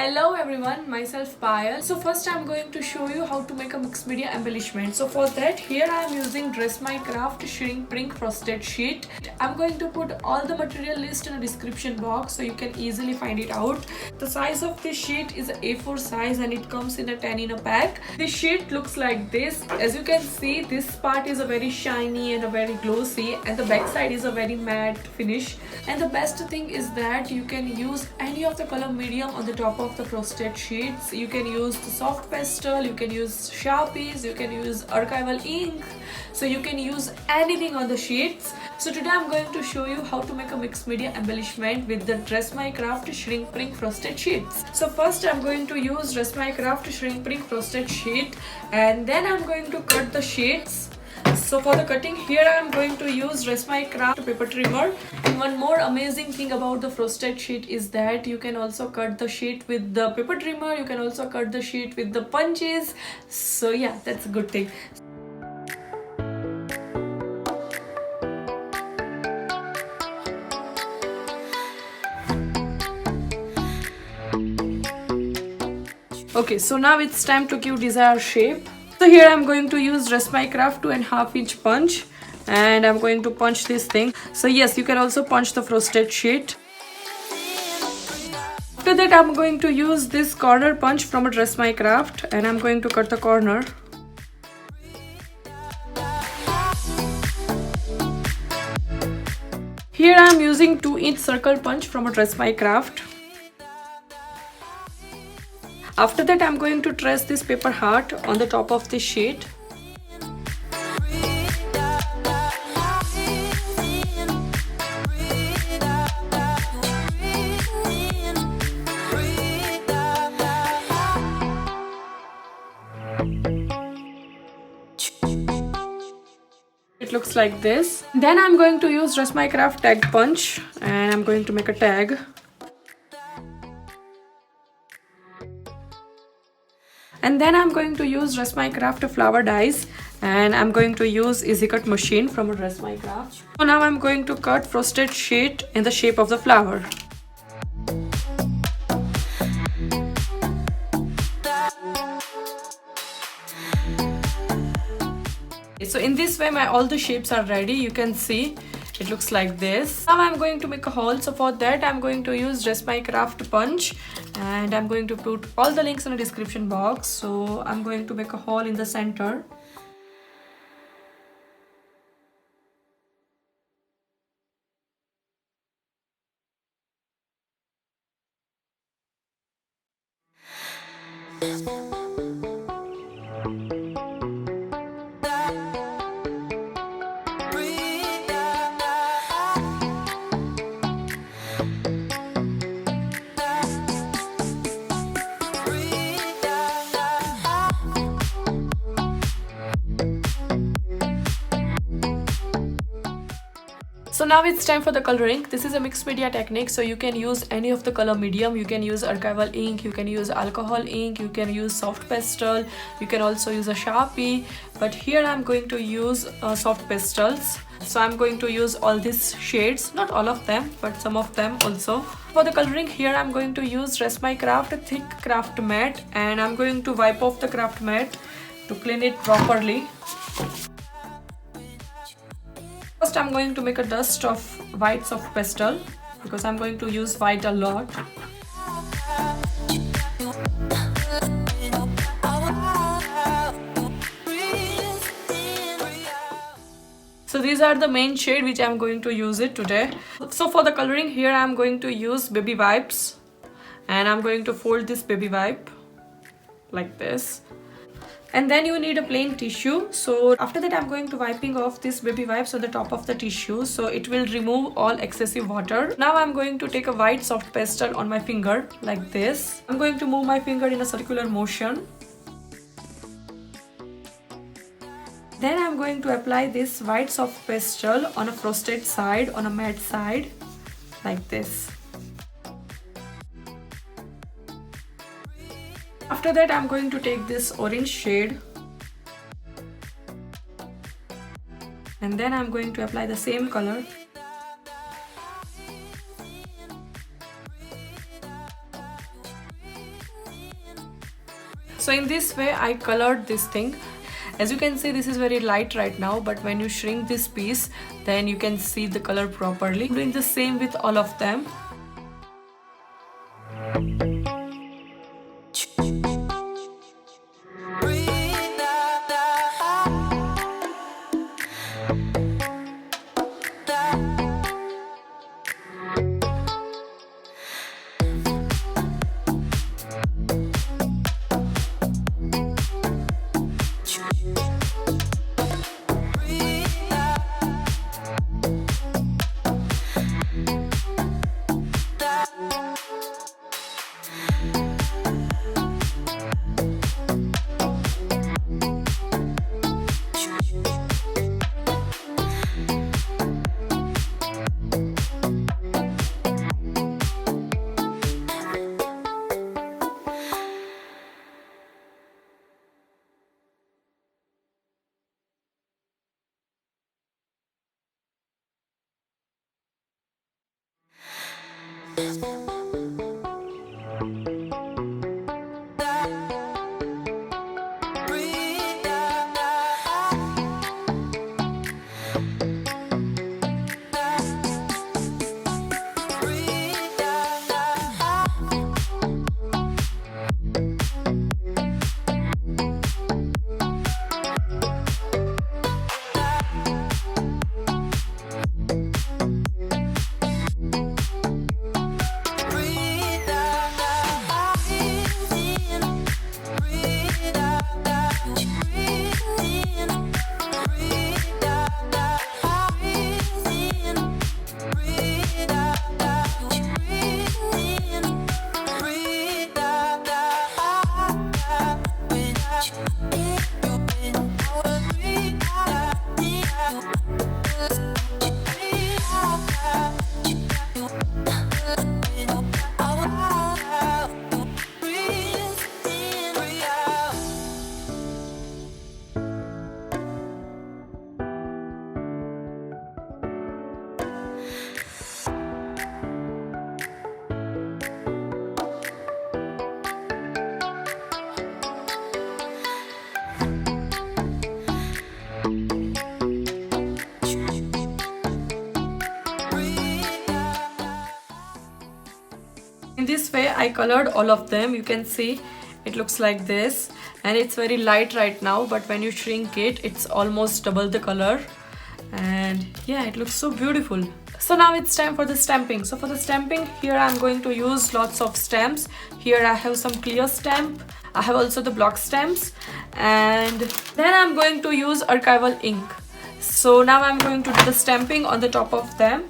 Hello everyone, myself Payal. So first I'm going to show you how to make a mixed media embellishment. So for that, here I am using Dress My Craft Shrink Prink frosted sheet. I'm going to put all the material list in a description box so you can easily find it out. The size of this sheet is A4 size and it comes in a 10 in a pack. This sheet looks like this. As you can see, this part is a very shiny and a very glossy, and the back side is a very matte finish. And the best thing is that you can use any of the color medium on the top of the frosted sheets. You can use the soft pastel, you can use Sharpies, you can use archival ink, so you can use anything on the sheets. So today I'm going to show you how to make a mixed media embellishment with the Dress My Craft Shrink Prink frosted sheets. So first I'm going to use Dress My Craft Shrink Prink frosted sheet, and then I'm going to cut the sheets. So for the cutting, here I am going to use Dress My Craft paper trimmer. And one more amazing thing about the frosted sheet is that you can also cut the sheet with the paper trimmer. You can also cut the sheet with the punches. So yeah, that's a good thing. Okay, so now it's time to give desired shape. So here I'm going to use Dress My Craft 2.5 inch punch, and I'm going to punch this thing. So yes, you can also punch the frosted sheet. After that, I'm going to use this corner punch from a Dress My Craft, and I'm going to cut the corner. Here I'm using 2-inch circle punch from a Dress My Craft. After that, I'm going to trace this paper heart on the top of this sheet. It looks like this. Then I'm going to use Dress My Craft tag punch, and I'm going to make a tag. And then I'm going to use Dress My Craft flower dies, and I'm going to use easy cut machine from a Dress My Craft. So now I'm going to cut frosted sheet in the shape of the flower. So in this way all the shapes are ready. You can see it looks like this. Now I'm going to make a hole. So for that I'm going to use Dress My Craft punch, and I'm going to put all the links in the description box. So I'm going to make a hole in the center. So now it's time for the coloring. This is a mixed media technique, so you can use any of the color medium. You can use archival ink, you can use alcohol ink, you can use soft pastel, you can also use a Sharpie, but here I'm going to use soft pastels. So I'm going to use all these shades, not all of them, but some of them also. For the coloring, here I'm going to use Dress My Craft thick craft mat, and I'm going to wipe off the craft mat to clean it properly. First I'm going to make a dust of white soft pastel because I'm going to use white a lot. So these are the main shade which I'm going to use it today. So for the coloring, here I'm going to use baby wipes, and I'm going to fold this baby wipe like this. And then you need a plain tissue. So after that I'm going to wiping off this baby wipes on the top of the tissue, so it will remove all excessive water. Now I'm going to take a white soft pastel on my finger like this. I'm going to move my finger in a circular motion. Then I'm going to apply this white soft pastel on a frosted side, on a matte side like this. After that I'm going to take this orange shade, and then I'm going to apply the same color. in this way I colored this thing. As you can see, this is very light right now, but when you shrink this piece, then you can see the color properly. I'm doing the same with all of them. In this way I colored all of them. You can see it looks like this, and it's very light right now, but when you shrink it, it's almost double the color, and yeah, it looks so beautiful. So now it's time for the stamping. So for the stamping, here I'm going to use lots of stamps. Here I have some clear stamp, I have also the block stamps, and then I'm going to use archival ink. So now I'm going to do the stamping on the top of them.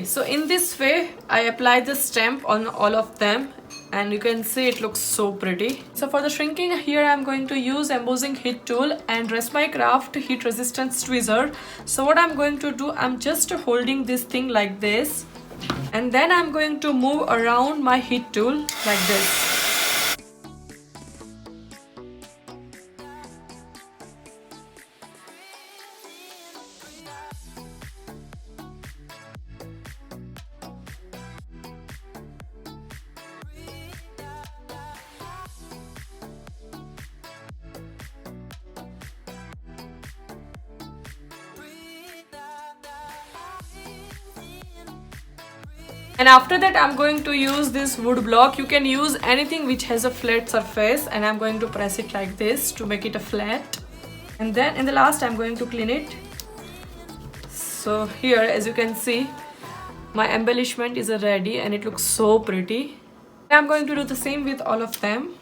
So in this way I apply the stamp on all of them, and you can see it looks so pretty. So for the shrinking, here I'm going to use embossing heat tool and Rest My Craft heat resistance tweezer. So what I'm going to do, I'm just holding this thing like this, and then I'm going to move around my heat tool like this. And after that I'm going to use this wood block. You can use anything which has a flat surface, and I'm going to press it like this to make it a flat. And then in the last I'm going to clean it. So here, as you can see, my embellishment is ready and it looks so pretty. I'm going to do the same with all of them.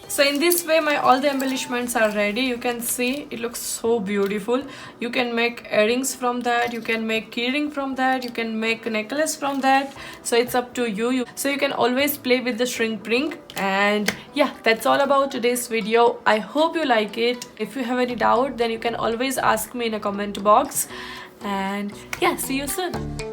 So in this way all the embellishments are ready. You can see it looks so beautiful. You can make earrings from that, you can make keyring from that, you can make a necklace from that. So it's up to you. So you can always play with the shrink prink. And yeah, that's all about today's video. I hope you like it. If you have any doubt, then you can always ask me in a comment box. And yeah, see you soon.